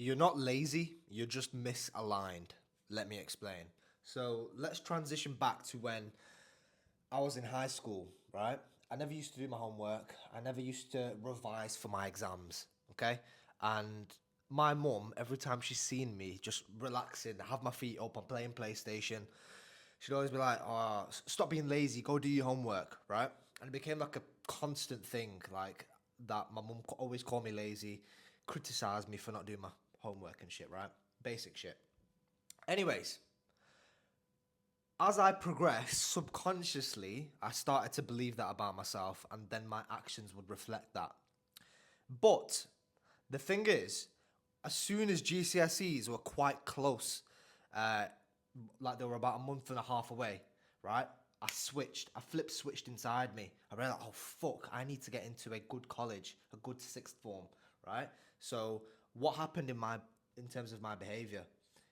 You're not lazy, you're just misaligned. Let me explain. So let's transition back to when I was in high school, right? I never used to do my homework. I never used to revise for my exams, okay? And my mum, every time she's seen me just relaxing, have my feet up, I'm playing PlayStation, she'd always be like, oh, stop being lazy, go do your homework, right? And it became like a constant thing, like that my mum always called me lazy, criticized me for not doing my homework and shit, right? Basic shit. Anyways, as I progressed, subconsciously, I started to believe that about myself, and then my actions would reflect that. But the thing is, as soon as GCSEs were quite close, uh, like they were about a month and a half away, right? I flip switched inside me. I realized, oh fuck, I need to get into a good college, a good sixth form, right? So what happened in terms of my behavior?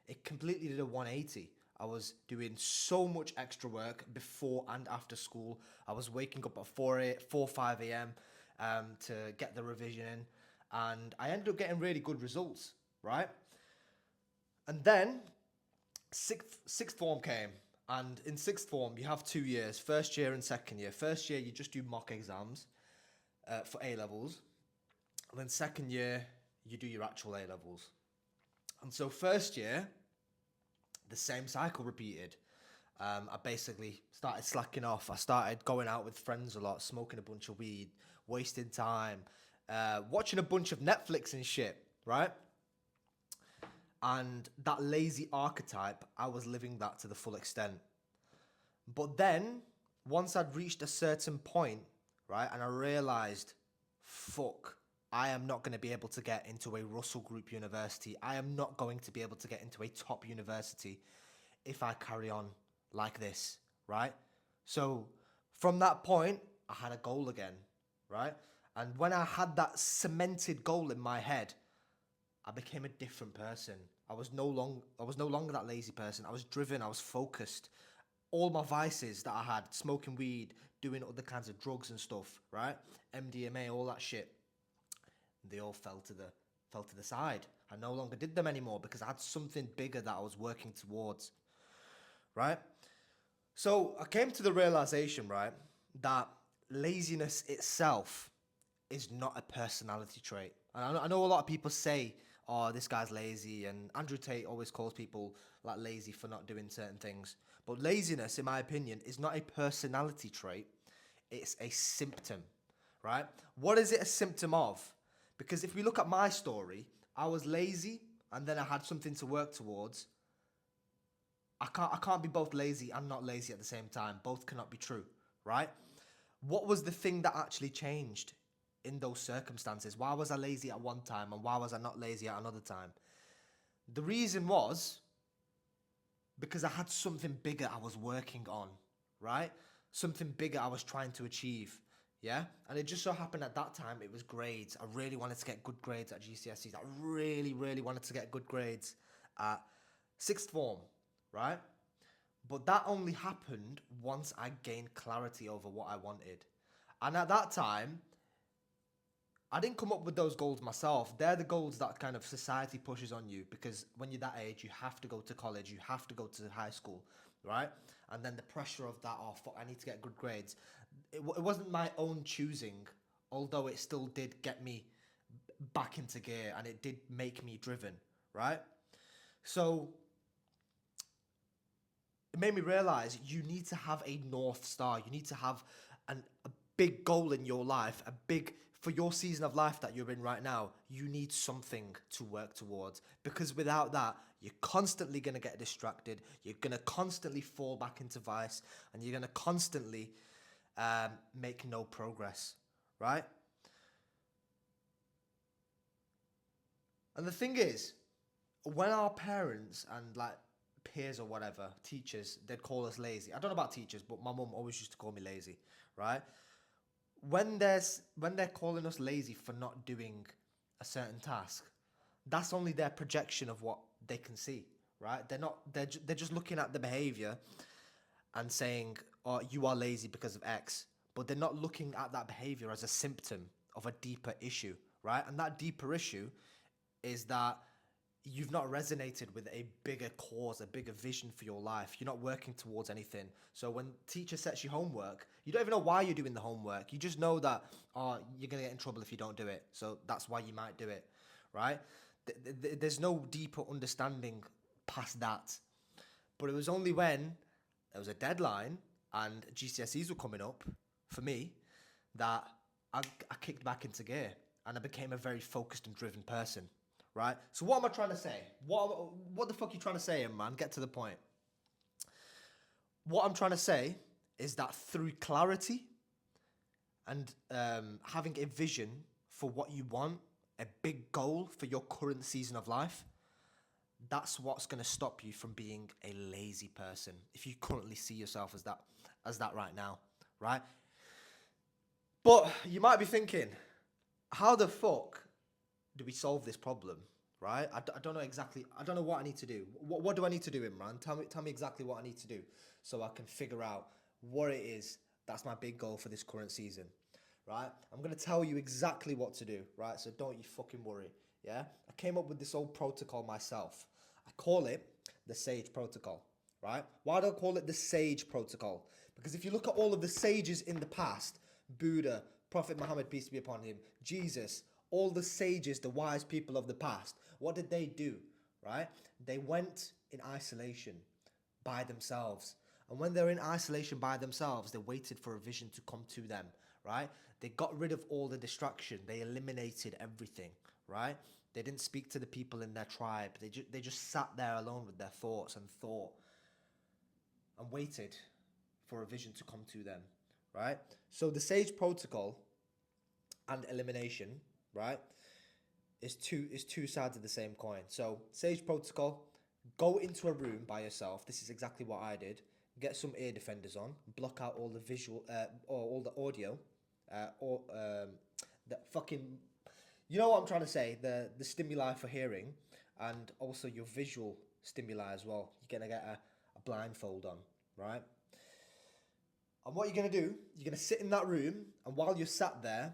It completely did a 180. I was doing so much extra work before and after school. I was waking up at 5 a.m. To get the revision in, and I ended up getting really good results, right? And then sixth form came, and in sixth form you have 2 years, first year and second year. First year you just do mock exams for A levels, and then second year you do your actual A levels. And so first year the same cycle repeated. I basically started slacking off. I started going out with friends a lot, smoking a bunch of weed, wasting time, watching a bunch of Netflix and shit, right? And that lazy archetype, I was living that to the full extent. But then, once I'd reached a certain point, right, and I realized, fuck, I am not going to be able to get into a Russell Group university. I am not going to be able to get into a top university if I carry on like this, right? So from that point, I had a goal again, right? And when I had that cemented goal in my head, I became a different person. I was no longer that lazy person. I was driven, I was focused. All my vices that I had, smoking weed, doing other kinds of drugs and stuff, right? MDMA, all that shit, they all fell to the side. I no longer did them anymore because I had something bigger that I was working towards, right? So I came to the realization, right, that laziness itself is not a personality trait. And I know a lot of people say, oh, this guy's lazy, and Andrew Tate always calls people like lazy for not doing certain things. But laziness, in my opinion, is not a personality trait, it's a symptom, right? What is it a symptom of? Because if we look at my story, I was lazy and then I had something to work towards. I can't be both lazy and not lazy at the same time. Both cannot be true, right? What was the thing that actually changed in those circumstances? Why was I lazy at one time and why was I not lazy at another time? The reason was because I had something bigger I was working on, right? Something bigger I was trying to achieve. Yeah? And it just so happened at that time it was grades. I really wanted to get good grades at GCSEs. I really, really wanted to get good grades at sixth form, right? But that only happened once I gained clarity over what I wanted. And at that time, I didn't come up with those goals myself. They're the goals that kind of society pushes on you because when you're that age, you have to go to college, you have to go to high school, right? And then the pressure of that, oh, fuck, I need to get good grades. It wasn't my own choosing, although it still did get me back into gear and it did make me driven, right? So it made me realize you need to have a North Star. You need to have a big goal in your life, for your season of life that you're in right now, you need something to work towards. Because without that, you're constantly going to get distracted. You're going to constantly fall back into vice and you're going to constantly make no progress, right? And the thing is, when our parents and like peers or whatever, teachers, they'd call us lazy. I don't know about teachers, but my mum always used to call me lazy, right? When they're calling us lazy for not doing a certain task, that's only their projection of what they can see, right? They're just looking at the behavior and saying, "Oh, you are lazy because of X," but they're not looking at that behavior as a symptom of a deeper issue, right? And that deeper issue is that you've not resonated with a bigger cause, a bigger vision for your life. You're not working towards anything. So when teacher sets you homework, you don't even know why you're doing the homework. You just know that, oh, you're going to get in trouble if you don't do it. So that's why you might do it, right? There's no deeper understanding past that. But it was only when there was a deadline and GCSEs were coming up for me that I kicked back into gear and I became a very focused and driven person, right? So what am I trying to say? What the fuck are you trying to say, man? Get to the point. What I'm trying to say is that through clarity and having a vision for what you want, a big goal for your current season of life, that's what's going to stop you from being a lazy person if you currently see yourself as that right now, right? But you might be thinking, how the fuck do we solve this problem, right? I don't know exactly. I don't know what I need to do. What do I need to do, Imran? Tell me exactly what I need to do so I can figure out what it is that's my big goal for this current season, right? I'm going to tell you exactly what to do, right? So don't you fucking worry, yeah? I came up with this old protocol myself. I call it the SAGE protocol, right? Why do I call it the SAGE protocol? Because if you look at all of the sages in the past, Buddha, Prophet Muhammad, peace be upon him, Jesus, all the sages, the wise people of the past, what did they do, right? They went in isolation by themselves. And when they're in isolation by themselves, they waited for a vision to come to them, right? They got rid of all the distraction. They eliminated everything, right? They didn't speak to the people in their tribe. They just sat there alone with their thoughts and thought and waited for a vision to come to them, right? So the SAGE protocol and elimination, right, is two sides of the same coin. So SAGE protocol, go into a room by yourself. This is exactly what I did. Get some ear defenders on, block out all the visual or all the audio, or the fucking, you know what I'm trying to say, the stimuli for hearing, and also your visual stimuli as well. You're gonna get a blindfold on, right? And what you're gonna do, you're gonna sit in that room, and while you're sat there,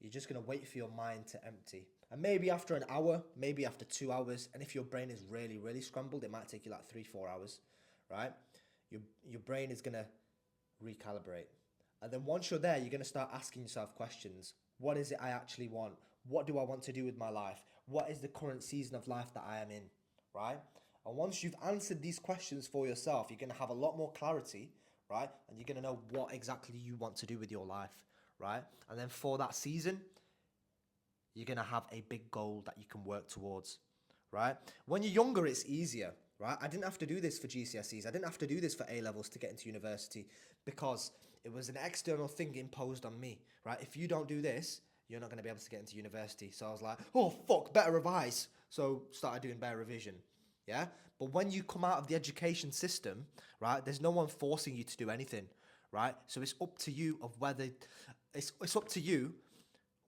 you're just gonna wait for your mind to empty. And maybe after an hour, maybe after 2 hours, and if your brain is really, really scrambled, it might take you like 3-4 hours, right? Your brain is gonna recalibrate. And then once you're there, you're gonna start asking yourself questions. What is it I actually want? What do I want to do with my life? What is the current season of life that I am in, right? And once you've answered these questions for yourself, you're gonna have a lot more clarity, right? And you're gonna know what exactly you want to do with your life, right? And then for that season, you're gonna have a big goal that you can work towards, right? When you're younger, it's easier, right? I didn't have to do this for GCSEs. I didn't have to do this for A levels to get into university because it was an external thing imposed on me, right? If you don't do this, you're not going to be able to get into university. So I was like, oh, fuck, better revise. So started doing better revision, yeah? But when you come out of the education system, right, there's no one forcing you to do anything, right? So it's up to you of whether, it's up to you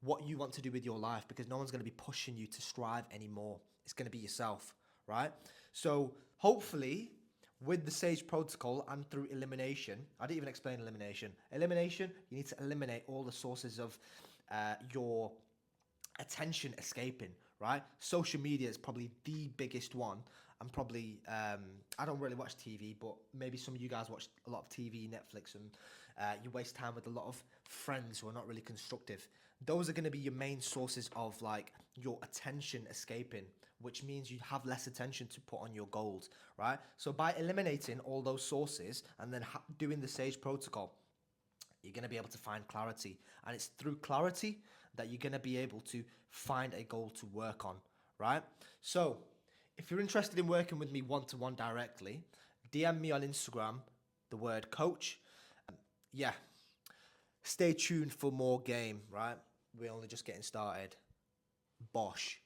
what you want to do with your life because no one's going to be pushing you to strive anymore. It's going to be yourself, right? So hopefully with the SAGE protocol and through elimination, I didn't even explain elimination. Elimination, you need to eliminate all the sources of your attention escaping, right? Social media is probably the biggest one. And probably, I don't really watch TV, but maybe some of you guys watch a lot of TV, Netflix, and you waste time with a lot of friends who are not really constructive. Those are going to be your main sources of like your attention escaping, which means you have less attention to put on your goals, right? So by eliminating all those sources and then doing the SAGE protocol, you're going to be able to find clarity. And it's through clarity that you're going to be able to find a goal to work on, right? So if you're interested in working with me one-to-one directly, DM me on Instagram, the word coach. Yeah, stay tuned for more game, right? We're only just getting started. Bosh.